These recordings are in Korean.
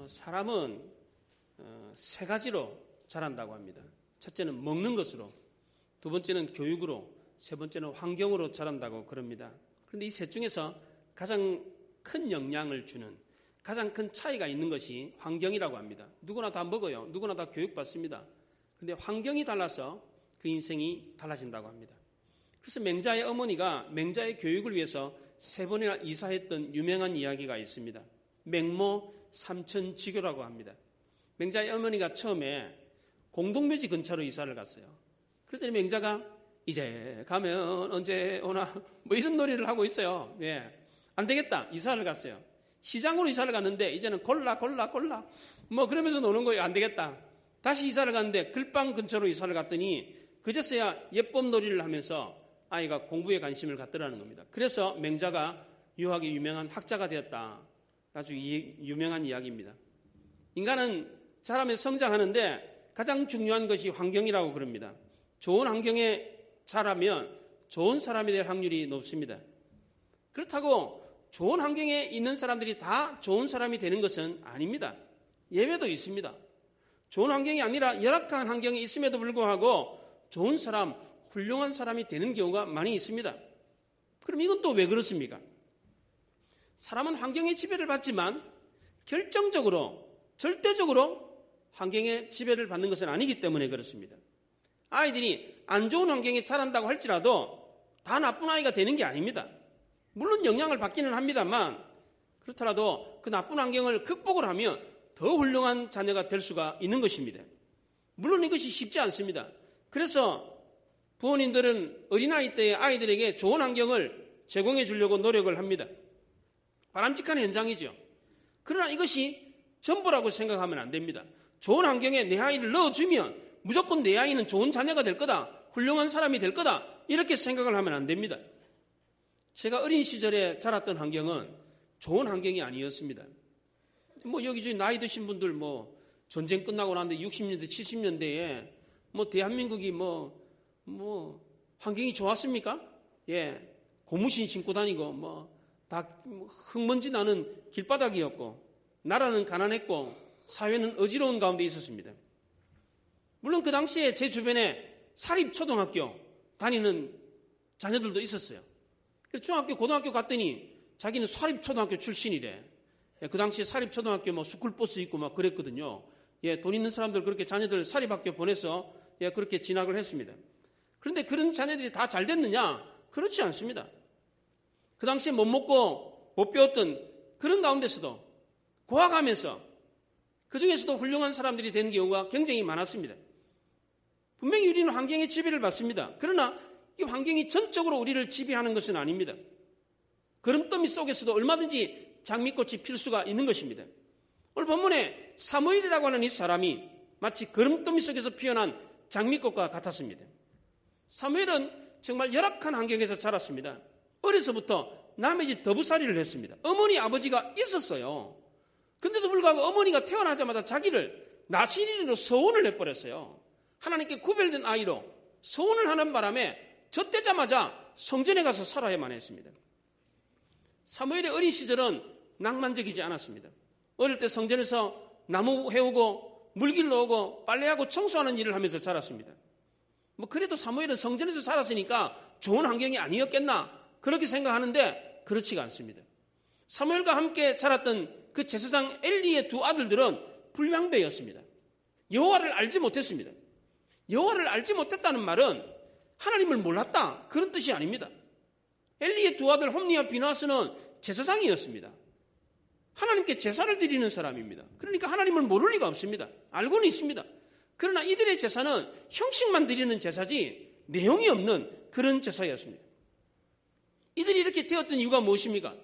사람은 세 가지로 자란다고 합니다. 첫째는 먹는 것으로, 두 번째는 교육으로, 세 번째는 환경으로 자란다고 그럽니다. 그런데 이 셋 중에서 가장 큰 영향을 주는, 가장 큰 차이가 있는 것이 환경이라고 합니다. 누구나 다 먹어요. 누구나 다 교육받습니다. 그런데 환경이 달라서 그 인생이 달라진다고 합니다. 그래서 맹자의 어머니가 맹자의 교육을 위해서 3번이나 이사했던 유명한 이야기가 있습니다. 맹모 삼천지교라고 합니다. 맹자의 어머니가 처음에 공동묘지 근처로 이사를 갔어요. 그랬더니 맹자가 이제 가면 언제 오나 뭐 이런 놀이를 하고 있어요. 안 되겠다. 이사를 갔어요. 시장으로 이사를 갔는데 이제는 골라 뭐 그러면서 노는 거예요. 안 되겠다. 다시 이사를 갔는데 글방 근처로 이사를 갔더니 그제서야 예법 놀이를 하면서 아이가 공부에 관심을 갖더라는 겁니다. 그래서 맹자가 유학에 유명한 학자가 되었다. 아주 유명한 이야기입니다. 인간은 자라며 성장하는데 가장 중요한 것이 환경이라고 그럽니다. 좋은 환경에 자라면 좋은 사람이 될 확률이 높습니다. 그렇다고 좋은 환경에 있는 사람들이 다 좋은 사람이 되는 것은 아닙니다. 예외도 있습니다. 좋은 환경이 아니라 열악한 환경이 있음에도 불구하고 좋은 사람, 훌륭한 사람이 되는 경우가 많이 있습니다. 그럼 이건 또 왜 그렇습니까? 사람은 환경의 지배를 받지만 결정적으로, 절대적으로 환경의 지배를 받는 것은 아니기 때문에 그렇습니다. 아이들이 안 좋은 환경에 자란다고 할지라도 다 나쁜 아이가 되는 게 아닙니다. 물론 영향을 받기는 합니다만 그렇더라도 그 나쁜 환경을 극복을 하면 더 훌륭한 자녀가 될 수가 있는 것입니다. 물론 이것이 쉽지 않습니다. 그래서 부모님들은 어린아이 때에 아이들에게 좋은 환경을 제공해 주려고 노력을 합니다. 바람직한 현장이죠. 그러나 이것이 전부라고 생각하면 안 됩니다. 좋은 환경에 내 아이를 넣어주면 무조건 내 아이는 좋은 자녀가 될 거다, 훌륭한 사람이 될 거다, 이렇게 생각을 하면 안 됩니다. 제가 어린 시절에 자랐던 환경은 좋은 환경이 아니었습니다. 뭐 여기저기 나이 드신 분들 뭐 전쟁 끝나고 나는데 60년대, 70년대에 뭐 대한민국이 뭐 환경이 좋았습니까? 고무신 신고 다니고 다 흙먼지 나는 길바닥이었고 나라는 가난했고 사회는 어지러운 가운데 있었습니다. 물론 그 당시에 제 주변에 사립초등학교 다니는 자녀들도 있었어요. 그래서 중학교, 고등학교 갔더니 자기는 사립초등학교 출신이래. 그 당시에 사립초등학교 스쿨버스 있고 막 그랬거든요. 돈 있는 사람들 그렇게 자녀들 사립학교 보내서 그렇게 진학을 했습니다. 그런데 그런 자녀들이 다 잘 됐느냐? 그렇지 않습니다. 그 당시에 못 먹고 못 배웠던 그런 가운데서도 고학하면서 그 중에서도 훌륭한 사람들이 된 경우가 굉장히 많았습니다. 분명히 우리는 환경의 지배를 받습니다. 그러나 이 환경이 전적으로 우리를 지배하는 것은 아닙니다. 거름더미 속에서도 얼마든지 장미꽃이 필 수가 있는 것입니다. 오늘 본문에 사무엘이라고 하는 이 사람이 마치 거름더미 속에서 피어난 장미꽃과 같았습니다. 사무엘은 정말 열악한 환경에서 자랐습니다. 어려서부터 남의 집 더부살이를 했습니다. 어머니 아버지가 있었어요. 근데도 불구하고 어머니가 태어나자마자 자기를 나시린으로 서원을 해버렸어요. 하나님께 구별된 아이로 서원을 하는 바람에 젖되자마자 성전에 가서 살아야만 했습니다. 사무엘의 어린 시절은 낭만적이지 않았습니다. 어릴 때 성전에서 나무 해오고 물길로 오고 빨래하고 청소하는 일을 하면서 자랐습니다. 그래도 사무엘은 성전에서 자랐으니까 좋은 환경이 아니었겠나 그렇게 생각하는데 그렇지가 않습니다. 사무엘과 함께 자랐던 그 제사장 엘리의 두 아들들은 불량배였습니다. 여호와를 알지 못했습니다. 여호와를 알지 못했다는 말은 하나님을 몰랐다 그런 뜻이 아닙니다. 엘리의 두 아들 홈니와 비나스는 제사장이었습니다. 하나님께 제사를 드리는 사람입니다. 그러니까 하나님을 모를 리가 없습니다. 알고는 있습니다. 그러나 이들의 제사는 형식만 드리는 제사지 내용이 없는 그런 제사였습니다. 이들이 이렇게 되었던 이유가 무엇입니까?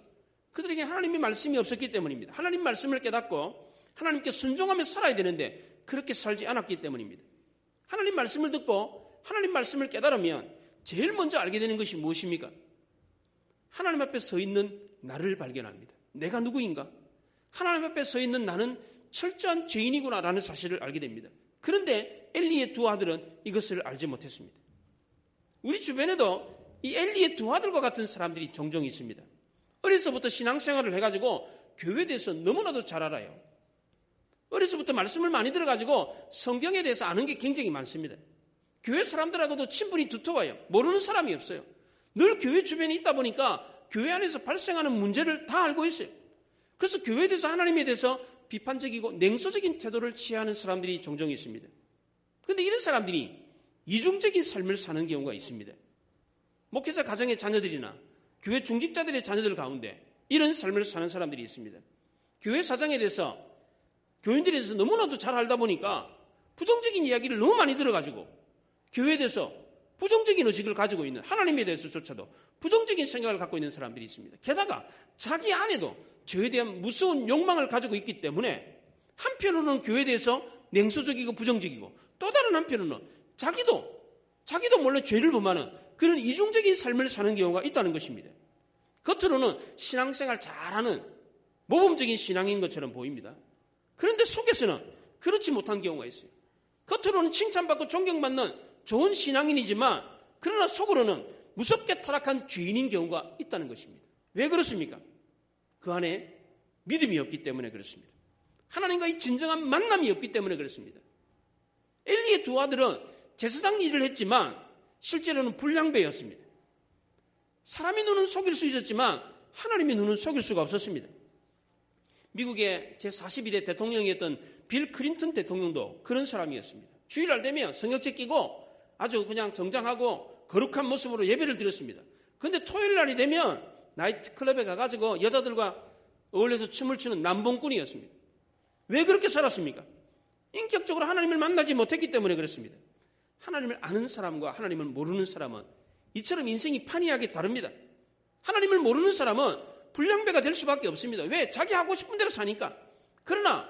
그들에게 하나님의 말씀이 없었기 때문입니다. 하나님 말씀을 깨닫고 하나님께 순종하며 살아야 되는데 그렇게 살지 않았기 때문입니다. 하나님 말씀을 듣고 하나님 말씀을 깨달으면 제일 먼저 알게 되는 것이 무엇입니까? 하나님 앞에 서 있는 나를 발견합니다. 내가 누구인가? 하나님 앞에 서 있는 나는 철저한 죄인이구나라는 사실을 알게 됩니다. 그런데 엘리의 두 아들은 이것을 알지 못했습니다. 우리 주변에도 이 엘리의 두 아들과 같은 사람들이 종종 있습니다. 어려서부터 신앙생활을 해가지고 교회에 대해서 너무나도 잘 알아요. 어려서부터 말씀을 많이 들어가지고 성경에 대해서 아는 게 굉장히 많습니다. 교회 사람들하고도 친분이 두터워요. 모르는 사람이 없어요. 늘 교회 주변에 있다 보니까 교회 안에서 발생하는 문제를 다 알고 있어요. 그래서 교회에 대해서 하나님에 대해서 비판적이고 냉소적인 태도를 취하는 사람들이 종종 있습니다. 그런데 이런 사람들이 이중적인 삶을 사는 경우가 있습니다. 목회자 가정의 자녀들이나 교회 중직자들의 자녀들 가운데 이런 삶을 사는 사람들이 있습니다. 교회 사장에 대해서 교인들에 대해서 너무나도 잘 알다 보니까 부정적인 이야기를 너무 많이 들어가지고 교회에 대해서 부정적인 의식을 가지고 있는, 하나님에 대해서조차도 부정적인 생각을 갖고 있는 사람들이 있습니다. 게다가 자기 안에도 죄에 대한 무서운 욕망을 가지고 있기 때문에 한편으로는 교회에 대해서 냉소적이고 부정적이고, 또 다른 한편으로는 자기도 몰래 죄를 범하는 그런 이중적인 삶을 사는 경우가 있다는 것입니다. 겉으로는 신앙생활 잘하는 모범적인 신앙인 것처럼 보입니다. 그런데 속에서는 그렇지 못한 경우가 있어요. 겉으로는 칭찬받고 존경받는 좋은 신앙인이지만 그러나 속으로는 무섭게 타락한 죄인인 경우가 있다는 것입니다. 왜 그렇습니까? 그 안에 믿음이 없기 때문에 그렇습니다. 하나님과의 진정한 만남이 없기 때문에 그렇습니다. 엘리의 두 아들은 제사장 일을 했지만 실제로는 불량배였습니다. 사람의 눈은 속일 수 있었지만 하나님의 눈은 속일 수가 없었습니다. 미국의 제42대 대통령이었던 빌 클린턴 대통령도 그런 사람이었습니다. 주일날 되면 성경책 끼고 아주 그냥 정장하고 거룩한 모습으로 예배를 드렸습니다. 그런데 토요일날이 되면 나이트클럽에 가가지고 여자들과 어울려서 춤을 추는 남봉꾼이었습니다. 왜 그렇게 살았습니까? 인격적으로 하나님을 만나지 못했기 때문에 그렇습니다. 하나님을 아는 사람과 하나님을 모르는 사람은 이처럼 인생이 판이하게 다릅니다. 하나님을 모르는 사람은 불량배가 될 수밖에 없습니다. 왜? 자기 하고 싶은 대로 사니까. 그러나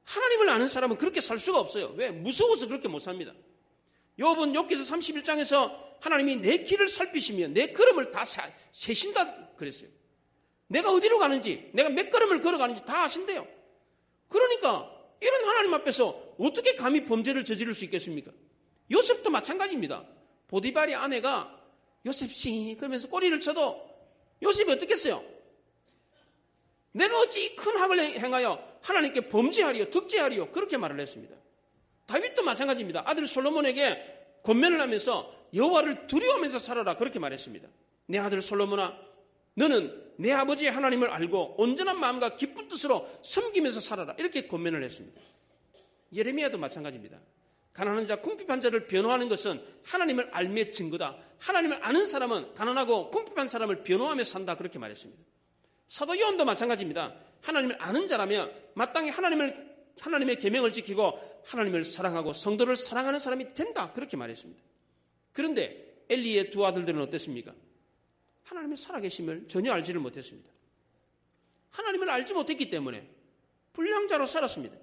하나님을 아는 사람은 그렇게 살 수가 없어요. 왜? 무서워서 그렇게 못 삽니다. 욥은 욥기서 31장에서 하나님이 내 길을 살피시며 내 걸음을 다 세신다 그랬어요. 내가 어디로 가는지, 내가 몇 걸음을 걸어가는지 다 아신대요. 그러니까 이런 하나님 앞에서 어떻게 감히 범죄를 저지를 수 있겠습니까? 요셉도 마찬가지입니다. 보디발의 아내가 요셉씨 그러면서 꼬리를 쳐도 요셉이 어떻게 했어요? 내가 어찌 큰 학을 행하여 하나님께 범죄하리요 득죄하리요 그렇게 말을 했습니다. 다윗도 마찬가지입니다. 아들 솔로몬에게 권면을 하면서 여호와를 두려워하면서 살아라 그렇게 말했습니다. 내 아들 솔로몬아, 너는 내 아버지 하나님을 알고 온전한 마음과 기쁜 뜻으로 섬기면서 살아라 이렇게 권면을 했습니다. 예레미야도 마찬가지입니다. 가난한 자, 궁핍한 자를 변호하는 것은 하나님을 알미의 증거다. 하나님을 아는 사람은 가난하고 궁핍한 사람을 변호하며 산다 그렇게 말했습니다. 사도 요한도 마찬가지입니다. 하나님을 아는 자라면 마땅히 하나님의 계명을 지키고 하나님을 사랑하고 성도를 사랑하는 사람이 된다 그렇게 말했습니다. 그런데 엘리의 두 아들들은 어땠습니까? 하나님의 살아계심을 전혀 알지를 못했습니다. 하나님을 알지 못했기 때문에 불량자로 살았습니다.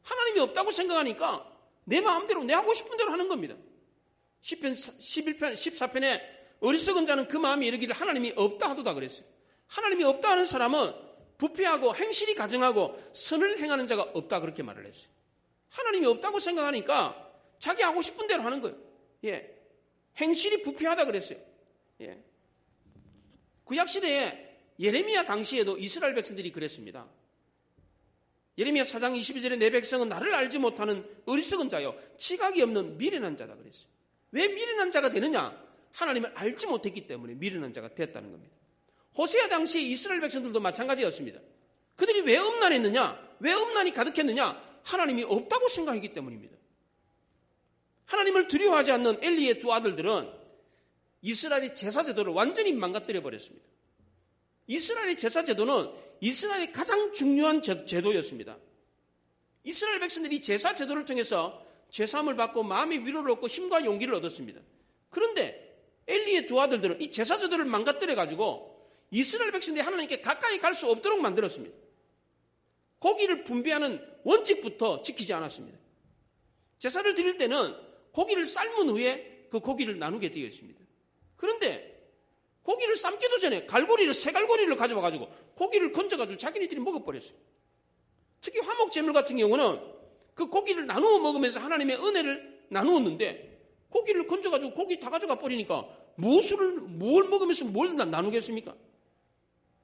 하나님이 없다고 생각하니까 내 마음대로 내 하고 싶은 대로 하는 겁니다. 시편 11편 14편에 어리석은 자는 그 마음이 이르기를 하나님이 없다 하도다 그랬어요. 하나님이 없다 하는 사람은 부패하고 행실이 가증하고 선을 행하는 자가 없다 그렇게 말을 했어요. 하나님이 없다고 생각하니까 자기 하고 싶은 대로 하는 거예요. 예. 행실이 부패하다 그랬어요. 예. 구약시대에 예레미야 당시에도 이스라엘 백성들이 그랬습니다. 예레미야 4장 22절에 내 백성은 나를 알지 못하는 어리석은 자요 지각이 없는 미련한 자다 그랬어요. 왜 미련한 자가 되느냐? 하나님을 알지 못했기 때문에 미련한 자가 됐다는 겁니다. 호세아 당시에 이스라엘 백성들도 마찬가지였습니다. 그들이 왜 음란했느냐? 왜 음란이 가득했느냐? 하나님이 없다고 생각했기 때문입니다. 하나님을 두려워하지 않는 엘리의 두 아들들은 이스라엘의 제사제도를 완전히 망가뜨려 버렸습니다. 이스라엘의 제사제도는 이스라엘의 가장 중요한 제도였습니다. 이스라엘 백성들이 제사제도를 통해서 죄사함을 받고 마음의 위로를 얻고 힘과 용기를 얻었습니다. 그런데 엘리의 두 아들들은 이 제사제도를 망가뜨려가지고 이스라엘 백성들이 하나님께 가까이 갈 수 없도록 만들었습니다. 고기를 분배하는 원칙부터 지키지 않았습니다. 제사를 드릴 때는 고기를 삶은 후에 그 고기를 나누게 되어 있습니다. 그런데 고기를 삶기도 전에 새갈고리를 가져와가지고 고기를 건져가지고 자기네들이 먹어버렸어요. 특히 화목제물 같은 경우는 그 고기를 나누어 먹으면서 하나님의 은혜를 나누었는데 고기를 건져가지고 고기 다 가져가 버리니까 뭘 먹으면서 뭘 나누겠습니까?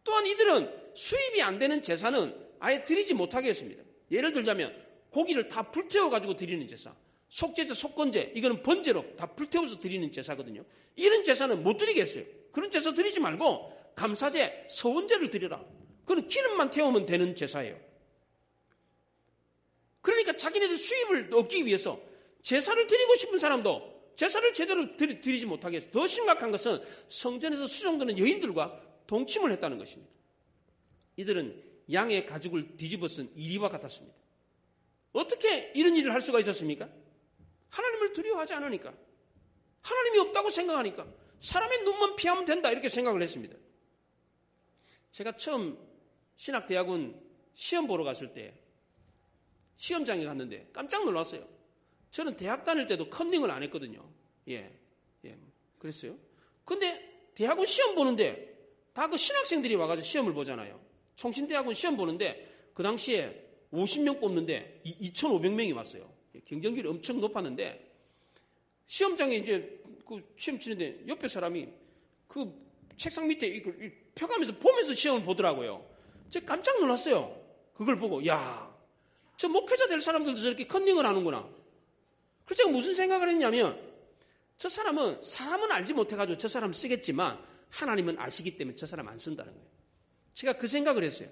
또한 이들은 수입이 안 되는 제사는 아예 드리지 못하게 했습니다. 예를 들자면 고기를 다 불태워가지고 드리는 제사, 속죄제, 속건제, 이거는 번제로 다 불태워서 드리는 제사거든요. 이런 제사는 못 드리겠어요. 그런 제사 드리지 말고 감사제, 서원제를 드려라. 그건 기름만 태우면 되는 제사예요. 그러니까 자기네들 수입을 얻기 위해서 제사를 드리고 싶은 사람도 제사를 제대로 드리지 못하게 해서, 더 심각한 것은 성전에서 수종되는 여인들과 동침을 했다는 것입니다. 이들은 양의 가죽을 뒤집어 쓴 이리와 같았습니다. 어떻게 이런 일을 할 수가 있었습니까? 하나님을 두려워하지 않으니까, 하나님이 없다고 생각하니까, 사람의 눈만 피하면 된다 이렇게 생각을 했습니다. 제가 처음 신학대학원 시험 보러 갔을 때 시험장에 갔는데 깜짝 놀랐어요. 저는 대학 다닐 때도 컨닝을 안 했거든요. 그랬어요. 근데 대학원 시험 보는데 다 그 신학생들이 와가지고 시험을 보잖아요. 총신대학원 시험 보는데 그 당시에 50명 뽑는데 2,500명이 왔어요. 경쟁률이 엄청 높았는데 시험장에 이제 그 시험 치는데 옆에 사람이 그 책상 밑에 이걸 펴가면서 보면서 시험을 보더라고요. 제가 깜짝 놀랐어요. 그걸 보고, 야, 저 목회자 될 사람들도 저렇게 컨닝을 하는구나. 그래서 제가 무슨 생각을 했냐면, 저 사람은 알지 못해가지고 저 사람 쓰겠지만 하나님은 아시기 때문에 저 사람 안 쓴다는 거예요. 제가 그 생각을 했어요.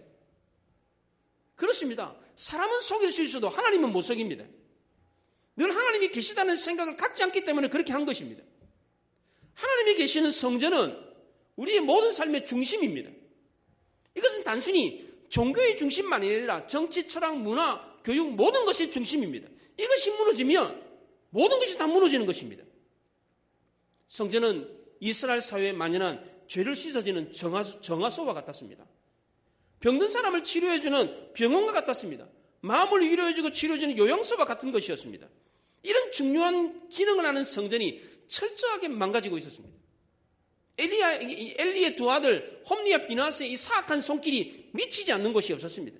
그렇습니다. 사람은 속일 수 있어도 하나님은 못 속입니다. 늘 하나님이 계시다는 생각을 갖지 않기 때문에 그렇게 한 것입니다. 하나님이 계시는 성전은 우리의 모든 삶의 중심입니다. 이것은 단순히 종교의 중심만이 아니라 정치, 철학, 문화, 교육 모든 것이 중심입니다. 이것이 무너지면 모든 것이 다 무너지는 것입니다. 성전은 이스라엘 사회에 만연한 죄를 씻어주는 정화소와 같았습니다. 병든 사람을 치료해주는 병원과 같았습니다. 마음을 위로해주고 치료해주는 요양소와 같은 것이었습니다. 이런 중요한 기능을 하는 성전이 철저하게 망가지고 있었습니다. 엘리의 두 아들 홈니와 비나스의 이 사악한 손길이 미치지 않는 것이 없었습니다.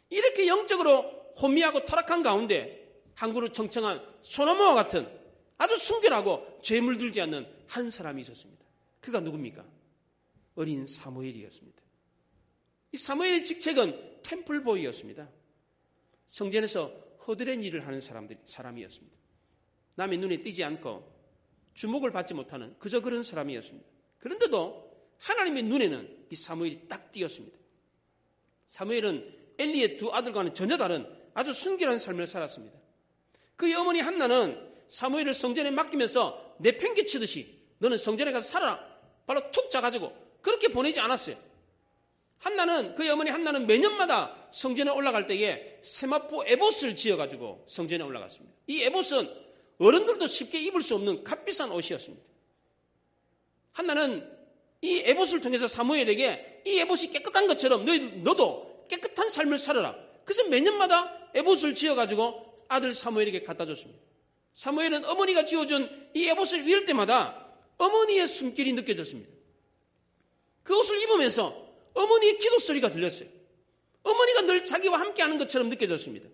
이렇게 영적으로 혼미하고 타락한 가운데 한국으로 청청한 소나무와 같은 아주 순결하고 죄 물들지 않는 한 사람이 있었습니다. 그가 누굽니까? 어린 사무엘이었습니다. 이 사무엘의 직책은 템플보이였습니다. 성전에서 허드렛 일을 하는 사람이었습니다. 남의 눈에 띄지 않고 주목을 받지 못하는 그저 그런 사람이었습니다. 그런데도 하나님의 눈에는 이 사무엘이 딱 띄었습니다. 사무엘은 엘리의 두 아들과는 전혀 다른 아주 순결한 삶을 살았습니다. 그의 어머니 한나는 사무엘을 성전에 맡기면서 내팽개치듯이 너는 성전에 가서 살아라. 바로 툭 짜가지고 그렇게 보내지 않았어요. 그의 어머니 한나는 매년마다 성전에 올라갈 때에 세마포 에봇을 지어가지고 성전에 올라갔습니다. 이 에봇은 어른들도 쉽게 입을 수 없는 값비싼 옷이었습니다. 한나는 이 에봇을 통해서 사무엘에게 이 에봇이 깨끗한 것처럼 너도 깨끗한 삶을 살아라. 그래서 매년마다 에봇을 지어가지고 아들 사무엘에게 갖다 줬습니다. 사무엘은 어머니가 지어준 이 에봇을 입을 때마다 어머니의 숨길이 느껴졌습니다. 그 옷을 입으면서 어머니의 기도 소리가 들렸어요. 어머니가 늘 자기와 함께하는 것처럼 느껴졌습니다.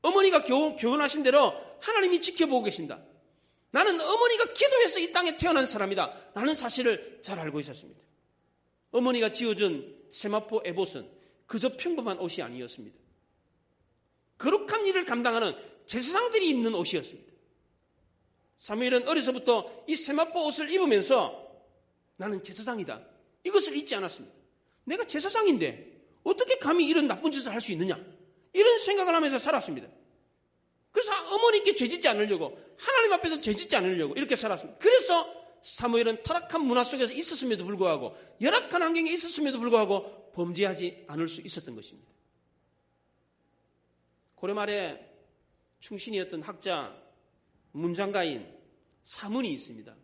어머니가 교훈하신 대로 하나님이 지켜보고 계신다. 나는 어머니가 기도해서 이 땅에 태어난 사람이다. 라는 사실을 잘 알고 있었습니다. 어머니가 지어준 세마포 에봇은 그저 평범한 옷이 아니었습니다. 거룩한 일을 감당하는 제사장들이 입는 옷이었습니다. 사무엘은 어려서부터 이 세마포 옷을 입으면서 나는 제사장이다. 이것을 잊지 않았습니다. 내가 제사장인데 어떻게 감히 이런 나쁜 짓을 할 수 있느냐. 이런 생각을 하면서 살았습니다. 그래서 어머니께 죄짓지 않으려고 하나님 앞에서 죄짓지 않으려고 이렇게 살았습니다. 그래서 사무엘은 타락한 문화 속에서 있었음에도 불구하고 열악한 환경에 있었음에도 불구하고 범죄하지 않을 수 있었던 것입니다. 고려 말에 충신이었던 학자 문장가인 사문이 있습니다.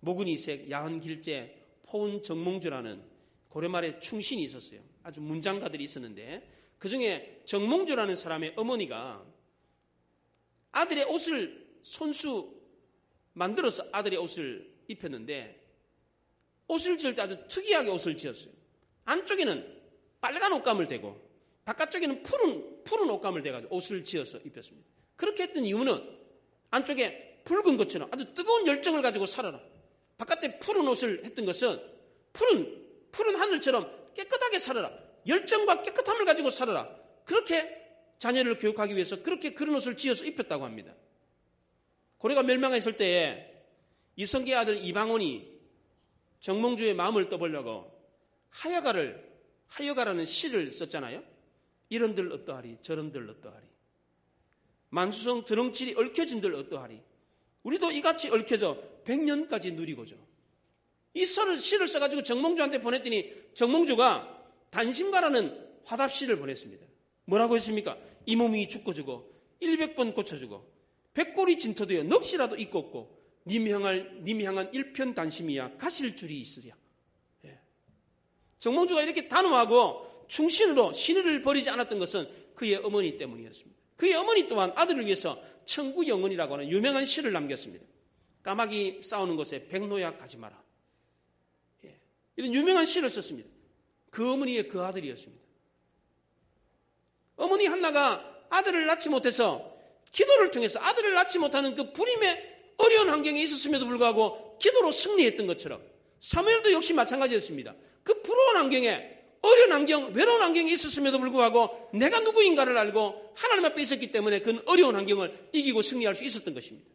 모근이색, 야흔길제, 포운정몽주라는 고려 말에 충신이 있었어요. 아주 문장가들이 있었는데 그중에 정몽주라는 사람의 어머니가 아들의 옷을 손수 만들어서 아들의 옷을 입혔는데 옷을 지을 때 아주 특이하게 옷을 지었어요. 안쪽에는 빨간 옷감을 대고 바깥쪽에는 푸른 옷감을 대가지고 옷을 지어서 입혔습니다. 그렇게 했던 이유는 안쪽에 붉은 것처럼 아주 뜨거운 열정을 가지고 살아라. 바깥에 푸른 옷을 했던 것은 푸른 하늘처럼 깨끗하게 살아라. 열정과 깨끗함을 가지고 살아라. 그렇게 자녀를 교육하기 위해서 그렇게 그런 옷을 지어서 입혔다고 합니다. 고려가 멸망했을 때에 이성계의 아들 이방원이 정몽주의 마음을 떠보려고 하여가라는 시를 썼잖아요. 이런들 어떠하리 저런들 어떠하리 만수성 드렁칠이 얽혀진들 어떠하리. 우리도 이같이 얽혀져 100년까지 누리고죠. 이 시를 써가지고 정몽주한테 보냈더니 정몽주가 단심가라는 화답시를 보냈습니다. 뭐라고 했습니까? 이 몸이 죽고주고 100번 고쳐주고 백골이 진토되어 넋이라도 입고 없고 님 향한 일편단심이야 가실 줄이 있으랴. 예. 정몽주가 이렇게 단호하고 충신으로 신의를 버리지 않았던 것은 그의 어머니 때문이었습니다. 그의 어머니 또한 아들을 위해서 천구영언이라고 하는 유명한 시를 남겼습니다. 까마귀 싸우는 곳에 백노약 가지 마라. 예. 이런 유명한 시를 썼습니다. 그 어머니의 그 아들이었습니다. 어머니 한나가 아들을 낳지 못해서 기도를 통해서 아들을 낳지 못하는 그 불임의 어려운 환경에 있었음에도 불구하고 기도로 승리했던 것처럼 사무엘도 역시 마찬가지였습니다. 그 불어한 환경에 어려운 환경, 외로운 환경에 있었음에도 불구하고 내가 누구인가를 알고 하나님 앞에 있었기 때문에 그 어려운 환경을 이기고 승리할 수 있었던 것입니다.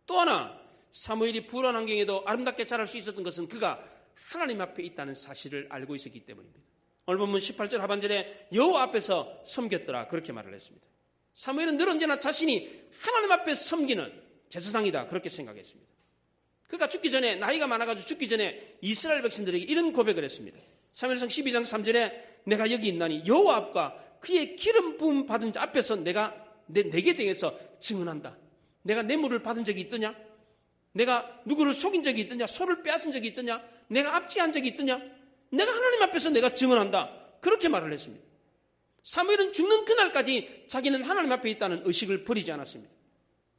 또 하나 사무엘이 불어한 환경에도 아름답게 자랄 수 있었던 것은 그가 하나님 앞에 있다는 사실을 알고 있었기 때문입니다. 오늘 본문 18절 하반절에 여호와 앞에서 섬겼더라 그렇게 말을 했습니다. 사무엘은 늘 언제나 자신이 하나님 앞에 섬기는 제사장이다 그렇게 생각했습니다. 그가 죽기 전에 나이가 많아가지고 죽기 전에 이스라엘 백성들에게 이런 고백을 했습니다. 사무엘상 12장 3절에 내가 여기 있나니 여호와 앞과 그의 기름 부음 받은 자 앞에서 내가 내게 대해서 증언한다. 내가 뇌물을 받은 적이 있더냐? 내가 누구를 속인 적이 있더냐? 소를 빼앗은 적이 있더냐? 내가 압지한 적이 있더냐? 내가 하나님 앞에서 내가 증언한다. 그렇게 말을 했습니다. 사무엘은 죽는 그날까지 자기는 하나님 앞에 있다는 의식을 버리지 않았습니다.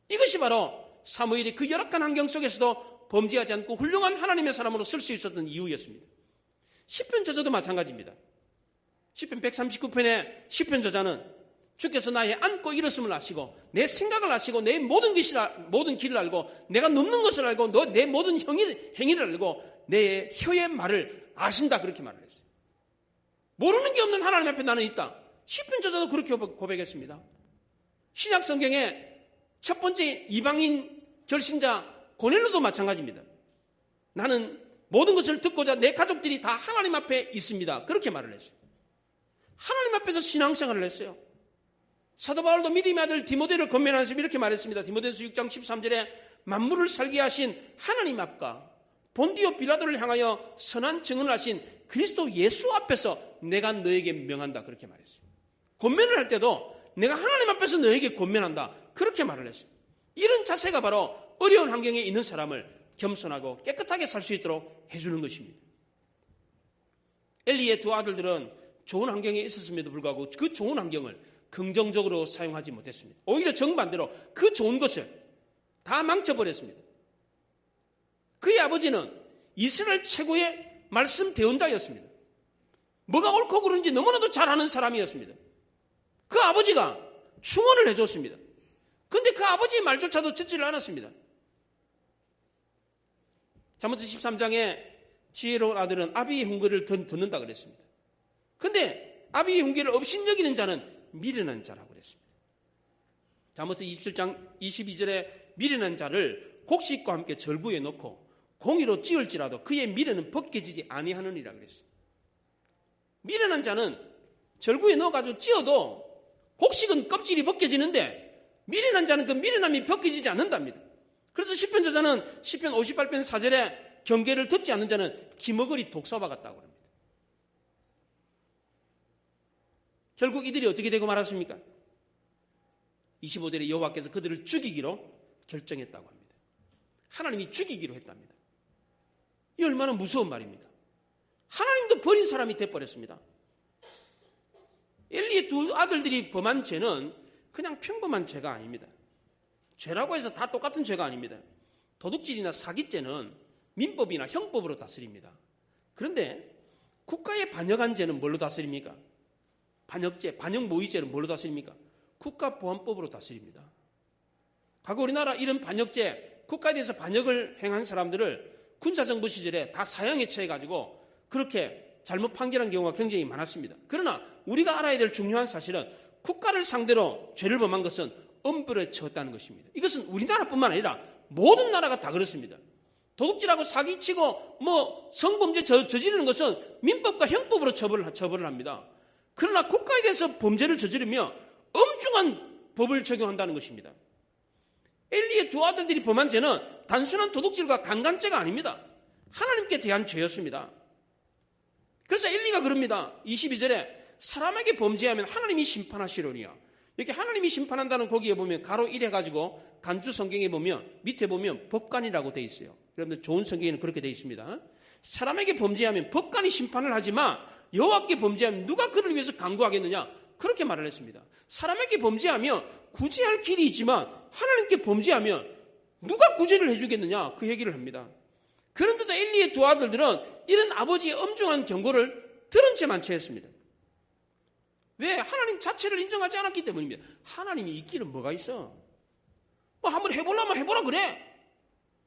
이것이 바로 사무엘이 그 열악한 환경 속에서도 범죄하지 않고 훌륭한 하나님의 사람으로 쓸 수 있었던 이유였습니다. 시편 저자도 마찬가지입니다. 시편 139편의 시편 저자는 주께서 나의 앉고 일었음을 아시고 내 생각을 아시고 내 모든 길을 알고 내가 눕는 것을 알고 내 모든 행위를 알고 내 혀의 말을 아신다 그렇게 말을 했어요. 모르는 게 없는 하나님 앞에 나는 있다. 시편 저자도 그렇게 고백했습니다. 신약 성경에 첫 번째 이방인 결신자 고넬료도 마찬가지입니다. 나는 모든 것을 듣고자 내 가족들이 다 하나님 앞에 있습니다. 그렇게 말을 했어요. 하나님 앞에서 신앙생활을 했어요. 사도 바울도 믿음의 아들 디모데를 권면하면서 이렇게 말했습니다. 디모데서 6장 13절에 만물을 살게 하신 하나님 앞과 본디오 빌라도를 향하여 선한 증언을 하신 그리스도 예수 앞에서 내가 너에게 명한다. 그렇게 말했어요. 권면을 할 때도 내가 하나님 앞에서 너에게 권면한다. 그렇게 말을 했어요. 이런 자세가 바로 어려운 환경에 있는 사람을 겸손하고 깨끗하게 살 수 있도록 해주는 것입니다. 엘리의 두 아들들은 좋은 환경에 있었음에도 불구하고 그 좋은 환경을 긍정적으로 사용하지 못했습니다. 오히려 정반대로 그 좋은 것을 다 망쳐버렸습니다. 그의 아버지는 이스라엘 최고의 말씀 대언자였습니다. 뭐가 옳고 그른지 너무나도 잘 아는 사람이었습니다. 그 아버지가 충언을 해줬습니다. 그런데 그 아버지의 말조차도 듣지를 않았습니다. 잠언서 13장에 지혜로운 아들은 아비의 훈계를 듣는다 그랬습니다. 그런데 아비의 훈계를 업신여기는 자는 미련한 자라고 그랬습니다. 잠언서 27장 22절에 미련한 자를 곡식과 함께 절부에 놓고 공의로 찌을지라도 그의 미련은 벗겨지지 아니하느니라 그랬어요. 미련한 자는 절구에 넣어가지고 찌어도 곡식은 껍질이 벗겨지는데 미련한 자는 그 미련함이 벗겨지지 않는답니다. 그래서 시편 저자는 시편 58편 4절에 경계를 듣지 않는 자는 기머거리 독사와 같다고 합니다. 결국 이들이 어떻게 되고 말았습니까? 25절에 여호와께서 그들을 죽이기로 결정했다고 합니다. 하나님이 죽이기로 했답니다. 이 얼마나 무서운 말입니까? 하나님도 버린 사람이 돼버렸습니다. 엘리의 두 아들들이 범한 죄는 그냥 평범한 죄가 아닙니다. 죄라고 해서 다 똑같은 죄가 아닙니다. 도둑질이나 사기죄는 민법이나 형법으로 다스립니다. 그런데 국가에 반역한 죄는 뭘로 다스립니까? 반역죄, 반역모의죄는 뭘로 다스립니까? 국가보안법으로 다스립니다. 과거 우리나라 이런 반역죄, 국가에 대해서 반역을 행한 사람들을 군사정부 시절에 다 사형에 처해가지고 그렇게 잘못 판결한 경우가 굉장히 많았습니다. 그러나 우리가 알아야 될 중요한 사실은 국가를 상대로 죄를 범한 것은 엄벌에 처했다는 것입니다. 이것은 우리나라뿐만 아니라 모든 나라가 다 그렇습니다. 도둑질하고 사기치고 성범죄 저지르는 것은 민법과 형법으로 처벌을 합니다. 그러나 국가에 대해서 범죄를 저지르며 엄중한 법을 적용한다는 것입니다. 엘리의 두 아들들이 범한 죄는 단순한 도둑질과 강간죄가 아닙니다. 하나님께 대한 죄였습니다. 그래서 엘리가 그럽니다. 22절에 사람에게 범죄하면 하나님이 심판하시려니와. 이렇게 하나님이 심판한다는 거기에 보면 가로 1 해가지고 간주 성경에 보면 밑에 보면 법관이라고 되어 있어요. 여러분들 좋은 성경에는 그렇게 되어 있습니다. 사람에게 범죄하면 법관이 심판을 하지만 여호와께 범죄하면 누가 그를 위해서 간구하겠느냐? 그렇게 말을 했습니다. 사람에게 범죄하면 구제할 길이 있지만 하나님께 범죄하면 누가 구제를 해주겠느냐? 그 얘기를 합니다. 그런데도 엘리의 두 아들들은 이런 아버지의 엄중한 경고를 들은 채 만취했습니다. 왜? 하나님 자체를 인정하지 않았기 때문입니다. 하나님이 있기는 뭐가 있어? 한번 해보려면 해보라 그래.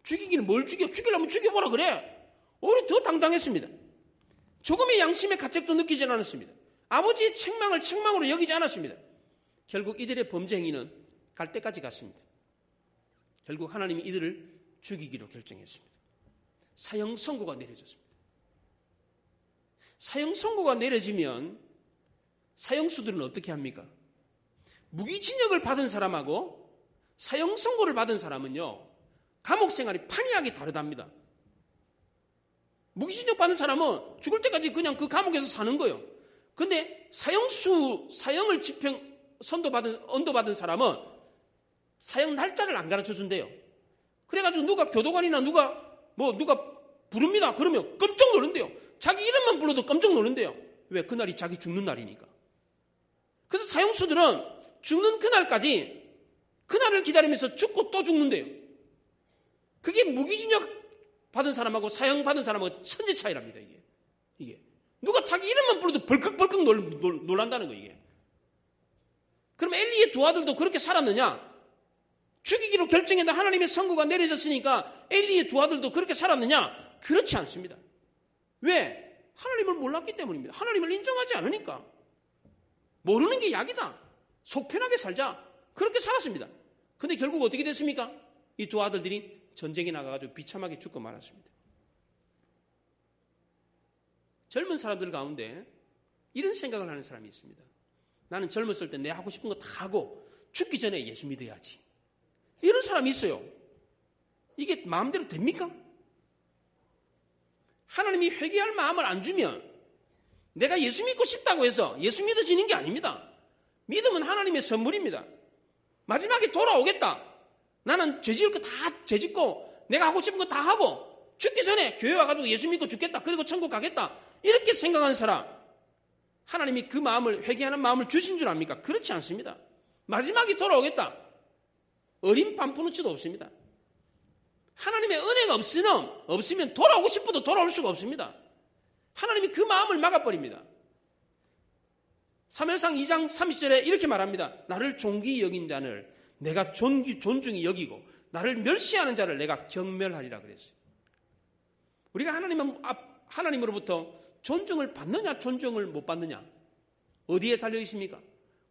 죽이기는 뭘 죽여? 죽이려면 죽여보라 그래. 오히려 더 당당했습니다. 조금의 양심의 가책도 느끼지 않았습니다. 아버지의 책망을 책망으로 여기지 않았습니다. 결국 이들의 범죄 행위는 갈 때까지 갔습니다. 결국 하나님이 이들을 죽이기로 결정했습니다. 사형 선고가 내려졌습니다. 사형 선고가 내려지면 사형수들은 어떻게 합니까? 무기징역을 받은 사람하고 사형 선고를 받은 사람은요, 감옥 생활이 판이하게 다르답니다. 무기징역 받은 사람은 죽을 때까지 그냥 그 감옥에서 사는 거예요. 근데 사형을 언도받은 사람은 사형 날짜를 안 가르쳐 준대요. 그래가지고 누가 교도관이나 누가 부릅니다. 그러면 깜짝 놀란대요. 자기 이름만 불러도 깜짝 놀란대요. 왜? 그날이 자기 죽는 날이니까. 그래서 사형수들은 죽는 그날까지 그날을 기다리면서 죽고 또 죽는데요. 그게 무기징역 받은 사람하고 사형 받은 사람하고 천지 차이랍니다. 이게 누가 자기 이름만 불러도 벌컥벌컥 놀란다는 거예요. 이게. 그럼 엘리의 두 아들도 그렇게 살았느냐? 죽이기로 결정했는데 하나님의 선고가 내려졌으니까 엘리의 두 아들도 그렇게 살았느냐? 그렇지 않습니다. 왜? 하나님을 몰랐기 때문입니다. 하나님을 인정하지 않으니까. 모르는 게 약이다. 속 편하게 살자. 그렇게 살았습니다. 근데 결국 어떻게 됐습니까? 이 두 아들들이 전쟁에 나가가지고 비참하게 죽고 말았습니다. 젊은 사람들 가운데 이런 생각을 하는 사람이 있습니다. 나는 젊었을 때 내 하고 싶은 거 다 하고 죽기 전에 예수 믿어야지. 이런 사람이 있어요. 이게 마음대로 됩니까? 하나님이 회개할 마음을 안 주면 내가 예수 믿고 싶다고 해서 예수 믿어지는 게 아닙니다. 믿음은 하나님의 선물입니다. 마지막에 돌아오겠다. 나는 죄지을 거 다 죄짓고 내가 하고 싶은 거 다 하고 죽기 전에 교회 와가지고 예수 믿고 죽겠다. 그리고 천국 가겠다. 이렇게 생각하는 사람, 하나님이 그 마음을, 회개하는 마음을 주신 줄 압니까? 그렇지 않습니다. 마지막에 돌아오겠다. 어린 반푸누치도 없습니다. 하나님의 은혜가 없으면 돌아오고 싶어도 돌아올 수가 없습니다. 하나님이 그 마음을 막아버립니다. 사무엘상 2장 30절에 이렇게 말합니다. 나를 존귀히 여긴 자를 내가 존중히 여기고 나를 멸시하는 자를 내가 경멸하리라 그랬어요. 우리가 하나님으로부터 존중을 받느냐 존중을 못 받느냐 어디에 달려 있습니까?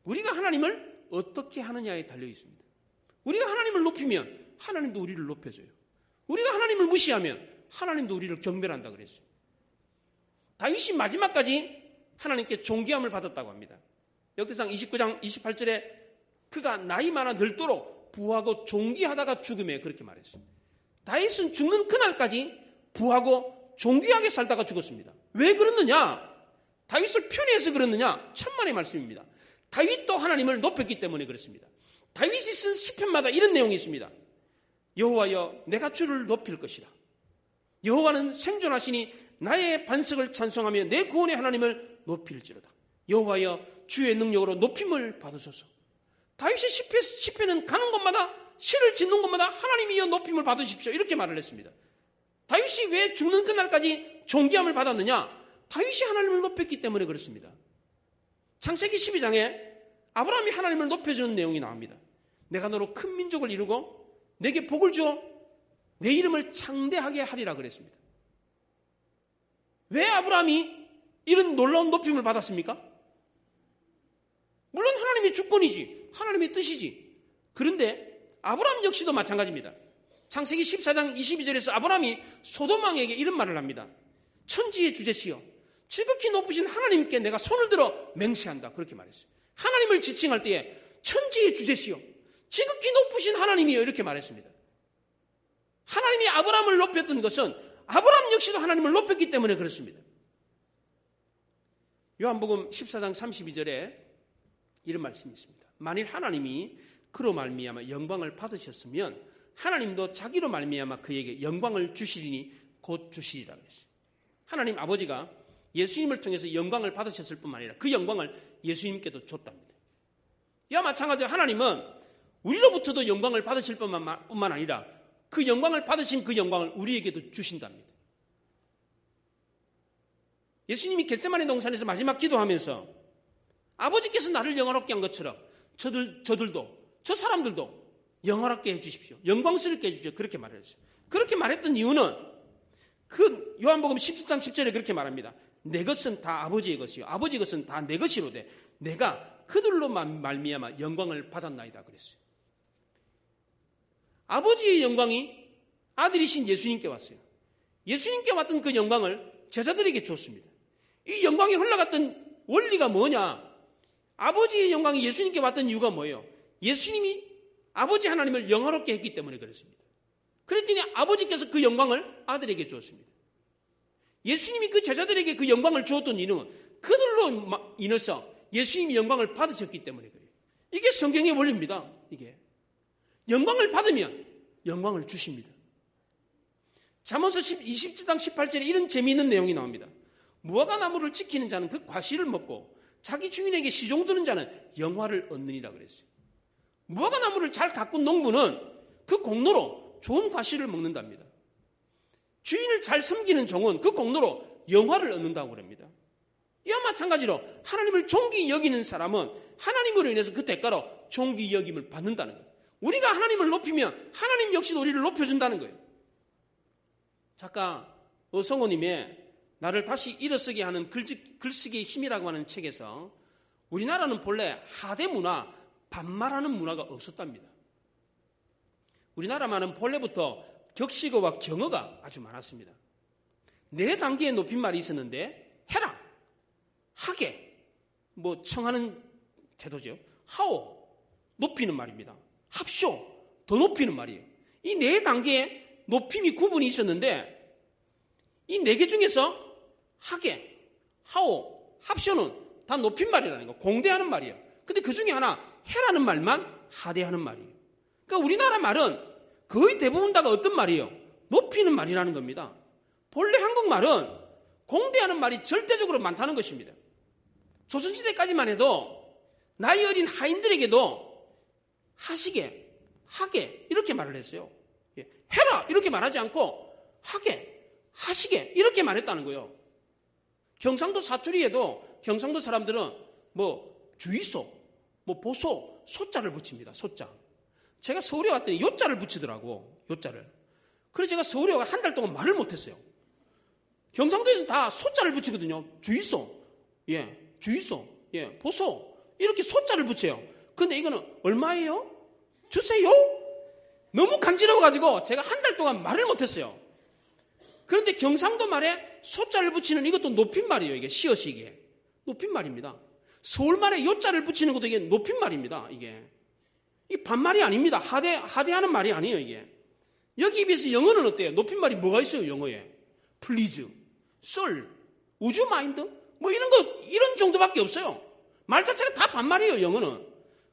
우리가 하나님을 어떻게 하느냐에 달려 있습니다. 우리가 하나님을 높이면 하나님도 우리를 높여줘요. 우리가 하나님을 무시하면 하나님도 우리를 경멸한다 그랬어요. 다윗이 마지막까지 하나님께 존귀함을 받았다고 합니다. 역대상 29장 28절에 그가 나이 많아 늙도록 부하고 존귀하다가 죽음에 그렇게 말했어요. 다윗은 죽는 그날까지 부하고 존귀하게 살다가 죽었습니다. 왜 그랬느냐? 다윗을 편애해서 그랬느냐? 천만의 말씀입니다. 다윗도 하나님을 높였기 때문에 그렇습니다. 다윗이 쓴 시편마다 이런 내용이 있습니다. 여호와여 내가 주를 높일 것이라. 여호와는 생존하시니 나의 반석을 찬송하며 내 구원의 하나님을 높일지로다. 여호와여 주의 능력으로 높임을 받으소서. 다윗이 시편은 가는 곳마다 시를 짓는 곳마다 하나님이여 높임을 받으십시오. 이렇게 말을 했습니다. 다윗이 왜 죽는 그날까지 존귀함을 받았느냐? 다윗이 하나님을 높였기 때문에 그렇습니다. 창세기 12장에 아브라함이 하나님을 높여주는 내용이 나옵니다. 내가 너로 큰 민족을 이루고 내게 복을 주어 내 이름을 창대하게 하리라 그랬습니다. 왜 아브라함이 이런 놀라운 높임을 받았습니까? 물론 하나님의 주권이지, 하나님의 뜻이지. 그런데 아브라함 역시도 마찬가지입니다. 창세기 14장 22절에서 아브라함이 소돔 왕에게 이런 말을 합니다. 천지의 주제시여 지극히 높으신 하나님께 내가 손을 들어 맹세한다. 그렇게 말했어요. 하나님을 지칭할 때에 천지의 주제시여 지극히 높으신 하나님이여 이렇게 말했습니다. 하나님이 아브라함을 높였던 것은 아브라함 역시도 하나님을 높였기 때문에 그렇습니다. 요한복음 14장 32절에 이런 말씀이 있습니다. 만일 하나님이 그로 말미암아 영광을 받으셨으면 하나님도 자기로 말미암아 그에게 영광을 주시리니 곧 주시리라 그랬어요. 하나님 아버지가 예수님을 통해서 영광을 받으셨을 뿐만 아니라 그 영광을 예수님께도 줬답니다. 이와 마찬가지로 하나님은 우리로부터도 영광을 받으실 뿐만 아니라 그 영광을 받으신 그 영광을 우리에게도 주신답니다. 예수님이 겟세마네 동산에서 마지막 기도하면서 아버지께서 나를 영화롭게 한 것처럼 저 사람들도 영화롭게 해주십시오. 영광스럽게 해주십시오. 그렇게 말했어요. 그렇게 말했던 이유는 그 요한복음 17장 10절에 그렇게 말합니다. 내 것은 다 아버지의 것이요 아버지 것은 다 내 것이로되 내가 그들로 말미암아 영광을 받았나이다 그랬어요. 아버지의 영광이 아들이신 예수님께 왔어요. 예수님께 왔던 그 영광을 제자들에게 주었습니다. 이 영광이 흘러갔던 원리가 뭐냐? 아버지의 영광이 예수님께 왔던 이유가 뭐예요? 예수님이 아버지 하나님을 영화롭게 했기 때문에 그렇습니다. 그랬더니 아버지께서 그 영광을 아들에게 주었습니다. 예수님이 그 제자들에게 그 영광을 주었던 이유는 그들로 인해서 예수님이 영광을 받으셨기 때문에 그래요. 이게 성경의 원리입니다. 이게 영광을 받으면 영광을 주십니다. 잠언서 20장 18절에 이런 재미있는 내용이 나옵니다. 무화과 나무를 지키는 자는 그 과실을 먹고 자기 주인에게 시종드는 자는 영화를 얻느니라 그랬어요. 무화과 나무를 잘 가꾼 농부는 그 공로로 좋은 과실을 먹는답니다. 주인을 잘 섬기는 종은 그 공로로 영화를 얻는다고 그럽니다. 이와 마찬가지로 하나님을 존귀 여기는 사람은 하나님으로 인해서 그 대가로 존귀 여김을 받는다는 거예요. 우리가 하나님을 높이면 하나님 역시도 우리를 높여준다는 거예요. 작가 어성호님의 나를 다시 일어서게 하는 글쓰기의 힘이라고 하는 책에서 우리나라는 본래 하대 문화, 반말하는 문화가 없었답니다. 우리나라만은 본래부터 격식어와 경어가 아주 많았습니다. 4단계의 높임말이 있었는데 해라, 하게, 청하는 태도죠. 하오, 높이는 말입니다. 합쇼, 더 높이는 말이에요. 이 4단계의 높임이 구분이 있었는데 이 4개 중에서 하게, 하오, 합쇼는 다 높임말이라는 거, 공대하는 말이에요. 근데 그 중에 하나 해라는 말만 하대하는 말이에요. 그러니까 우리나라 말은 거의 대부분 다가 어떤 말이에요? 높이는 말이라는 겁니다. 본래 한국말은 공대하는 말이 절대적으로 많다는 것입니다. 조선시대까지만 해도 나이 어린 하인들에게도 하시게, 하게 이렇게 말을 했어요. 해라 이렇게 말하지 않고 하게, 하시게 이렇게 말했다는 거예요. 경상도 사투리에도 경상도 사람들은 주의소, 보소, 소자를 붙입니다. 소자. 제가 서울에 왔더니 요자를 붙이더라고. 요자를. 그래서 제가 서울에 와 한 달 동안 말을 못했어요. 경상도에서 다 소자를 붙이거든요. 주의소, 주의소, 보소 이렇게 소자를 붙여요. 근데 이거는 얼마예요? 주세요? 너무 간지러워가지고 제가 한 달 동안 말을 못했어요. 그런데 경상도 말에 소자를 붙이는 이것도 높임말이에요. 이게 시옷이 이게 높임말입니다. 서울말에 요자를 붙이는 것도 이게 높임말입니다. 이게 반말이 아닙니다. 하대하는 말이 아니에요. 이게 여기에 비해서 영어는 어때요? 높임말이 뭐가 있어요? 영어에 please, sir, would you mind? 이런 정도밖에 없어요. 말 자체가 다 반말이에요. 영어는.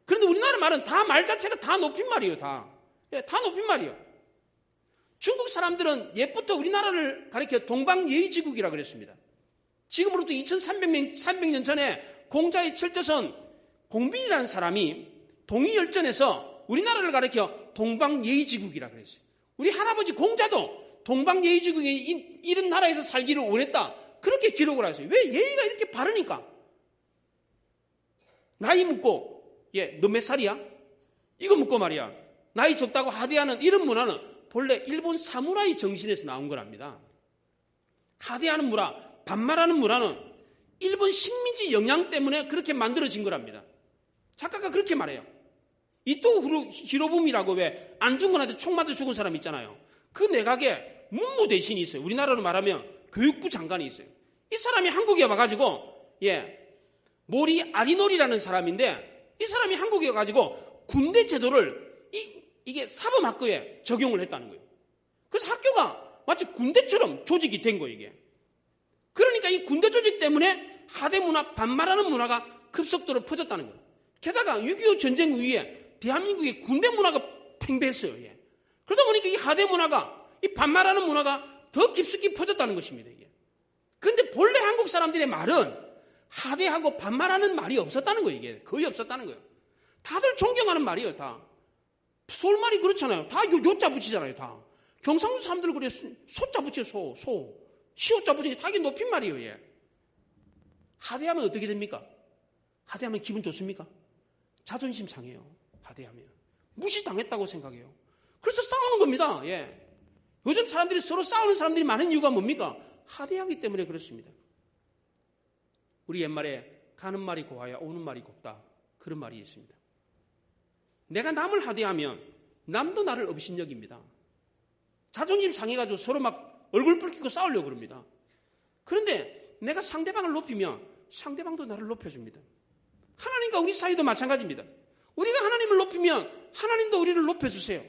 그런데 우리나라 말은 다 말 자체가 다 높임말이에요. 다 높임말이에요. 중국 사람들은 옛부터 우리나라를 가리켜 동방예의지국이라고 그랬습니다. 지금으로부터 2300년 전에 공자의 칠대선 공빈이라는 사람이 동이열전에서 우리나라를 가리켜 동방예의지국이라고 그랬어요. 우리 할아버지 공자도 동방예의지국이 이런 나라에서 살기를 원했다. 그렇게 기록을 하셨어요. 왜? 예의가 이렇게 바르니까. 나이 묻고 너 몇 살이야? 이거 묻고 말이야. 나이 적다고 하대하는 이런 문화는 본래 일본 사무라이 정신에서 나온 거랍니다. 하대하는 문화, 반말하는 문화는 일본 식민지 영향 때문에 그렇게 만들어진 거랍니다. 작가가 그렇게 말해요. 이토 히로부미라고 왜 안중근한테 총 맞아 죽은 사람 있잖아요. 그 내각에 문무 대신이 있어요. 우리나라로 말하면 교육부 장관이 있어요. 이 사람이 한국에 와가지고 모리 아리노리라는 사람인데 이 사람이 한국에 와가지고 군대 제도를 이게 사범학교에 적용을 했다는 거예요. 그래서 학교가 마치 군대처럼 조직이 된 거예요, 이게. 그러니까 이 군대 조직 때문에 하대 문화, 반말하는 문화가 급속도로 퍼졌다는 거예요. 게다가 6.25 전쟁 이후에 대한민국의 군대 문화가 팽배했어요. 그러다 보니까 이 하대 문화가, 이 반말하는 문화가 더 깊숙이 퍼졌다는 것입니다, 이게. 근데 본래 한국 사람들의 말은 하대하고 반말하는 말이 없었다는 거예요, 이게. 거의 없었다는 거예요. 다들 존경하는 말이에요, 다. 서울말이 그렇잖아요. 다 요자 붙이잖아요, 다. 경상도 사람들 그래, 소자 붙여요, 소. 시오자 붙이는 게 다 이게 높임말이에요, 예. 하대하면 어떻게 됩니까? 하대하면 기분 좋습니까? 자존심 상해요, 하대하면. 무시당했다고 생각해요. 그래서 싸우는 겁니다, 예. 요즘 사람들이 서로 싸우는 사람들이 많은 이유가 뭡니까? 하대하기 때문에 그렇습니다. 우리 옛말에 가는 말이 고와야 오는 말이 곱다. 그런 말이 있습니다. 내가 남을 하대하면 남도 나를 업신여깁니다. 자존심 상해가지고 서로 막 얼굴 붉히고 싸우려고 그럽니다. 그런데 내가 상대방을 높이면 상대방도 나를 높여줍니다. 하나님과 우리 사이도 마찬가지입니다. 우리가 하나님을 높이면 하나님도 우리를 높여주세요.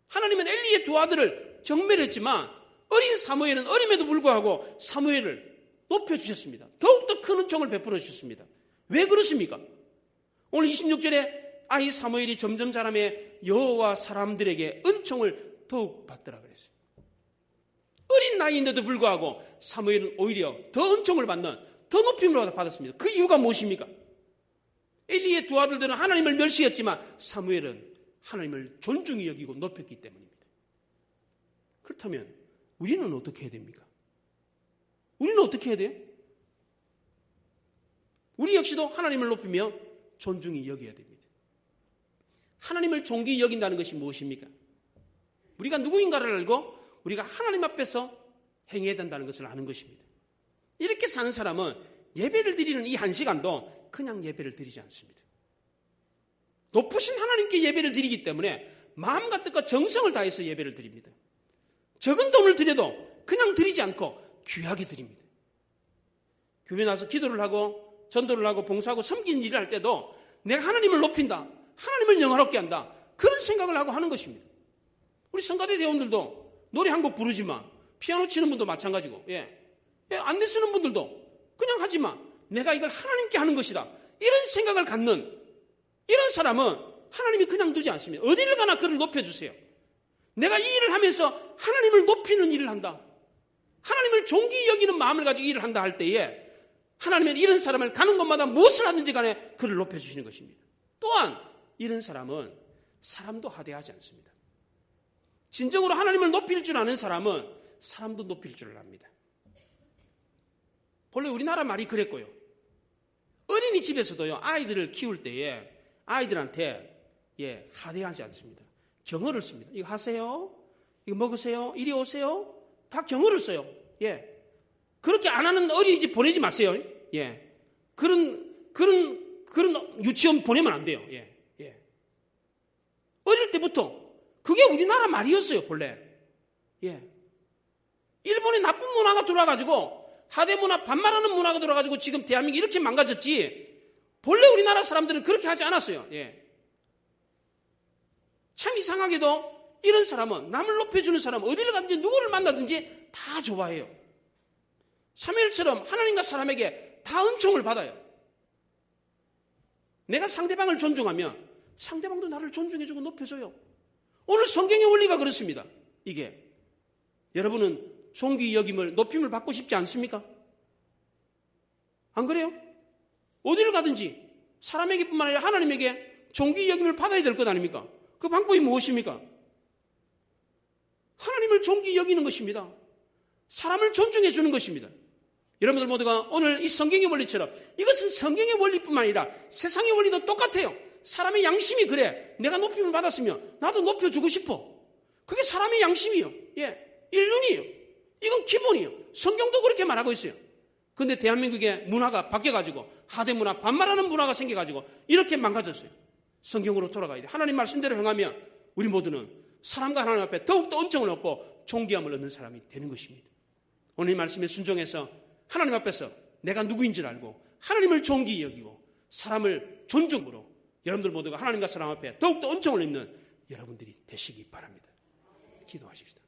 하나님은 엘리의 두 아들을 정멸했지만 어린 사무엘은 어림에도 불구하고 사무엘을 높여주셨습니다. 더욱더 큰 은총을 베풀어 주셨습니다. 왜 그렇습니까? 오늘 26절에 아이 사무엘이 점점 자라매 여호와 사람들에게 은총을 더욱 받더라 그랬어요. 어린 나이인데도 불구하고 사무엘은 오히려 더 은총을 받는, 더 높임을 받았습니다. 그 이유가 무엇입니까? 엘리의 두 아들들은 하나님을 멸시했지만 사무엘은 하나님을 존중히 여기고 높였기 때문입니다. 그렇다면 우리는 어떻게 해야 됩니까? 우리는 어떻게 해야 돼요? 우리 역시도 하나님을 높이며 존중히 여겨야 됩니다. 하나님을 존귀히 여긴다는 것이 무엇입니까? 우리가 누구인가를 알고 우리가 하나님 앞에서 행해야 된다는 것을 아는 것입니다. 이렇게 사는 사람은 예배를 드리는 이 한 시간도 그냥 예배를 드리지 않습니다. 높으신 하나님께 예배를 드리기 때문에 마음과 뜻과 정성을 다해서 예배를 드립니다. 적은 돈을 드려도 그냥 드리지 않고 귀하게 드립니다. 교회 나와서 기도를 하고 전도를 하고 봉사하고 섬기는 일을 할 때도 내가 하나님을 높인다, 하나님을 영화롭게 한다, 그런 생각을 하고 하는 것입니다. 우리 성가대 대원들도 노래 한 곡 부르지만 피아노 치는 분도 마찬가지고 안내 쓰는 분들도 그냥 하지만 내가 이걸 하나님께 하는 것이다, 이런 생각을 갖는 이런 사람은 하나님이 그냥 두지 않습니다. 어디를 가나 그를 높여주세요. 내가 이 일을 하면서 하나님을 높이는 일을 한다, 하나님을 존귀히 여기는 마음을 가지고 일을 한다 할 때에 하나님은 이런 사람을 가는 곳마다 무엇을 하든지 간에 그를 높여주시는 것입니다. 또한 이런 사람은 사람도 하대하지 않습니다. 진정으로 하나님을 높일 줄 아는 사람은 사람도 높일 줄 압니다. 본래 우리나라 말이 그랬고요. 어린이집에서도요, 아이들을 키울 때에 아이들한테 하대하지 않습니다. 경어를 씁니다. 이거 하세요, 이거 먹으세요, 이리 오세요, 다 경어를 써요. 그렇게 안 하는 어린이집 보내지 마세요. 그런 유치원 보내면 안 돼요. 어릴 때부터 그게 우리나라 말이었어요, 본래. 일본의 나쁜 문화가 들어와가지고 하대 문화, 반말하는 문화가 들어와가지고 지금 대한민국이 이렇게 망가졌지, 본래 우리나라 사람들은 그렇게 하지 않았어요. 참 이상하게도 이런 사람은, 남을 높여주는 사람은 어디를 가든지 누구를 만나든지 다 좋아해요. 사무엘처럼 하나님과 사람에게 다 은총을 받아요. 내가 상대방을 존중하면 상대방도 나를 존중해주고 높여줘요. 오늘 성경의 원리가 그렇습니다. 이게 여러분은 존귀 여김을, 높임을 받고 싶지 않습니까? 안 그래요? 어디를 가든지 사람에게뿐만 아니라 하나님에게 존귀 여김을 받아야 될 것 아닙니까? 그 방법이 무엇입니까? 하나님을 존귀 여기는 것입니다. 사람을 존중해 주는 것입니다. 여러분들 모두가 오늘 이 성경의 원리처럼, 이것은 성경의 원리뿐만 아니라 세상의 원리도 똑같아요. 사람의 양심이 그래. 내가 높임을 받았으면 나도 높여주고 싶어. 그게 사람의 양심이요. 인륜이에요. 이건 기본이에요. 성경도 그렇게 말하고 있어요. 그런데 대한민국의 문화가 바뀌어가지고 하대 문화, 반말하는 문화가 생겨가지고 이렇게 망가졌어요. 성경으로 돌아가야 돼. 하나님 말씀대로 행하며 우리 모두는 사람과 하나님 앞에 더욱더 은총을 얻고 존귀함을 얻는 사람이 되는 것입니다. 오늘 이 말씀에 순종해서 하나님 앞에서 내가 누구인 줄 알고 하나님을 존귀히 여기고 사람을 존중으로 여러분들 모두가 하나님과 사람 앞에 더욱더 은총을 입는 여러분들이 되시기 바랍니다. 기도하십시다.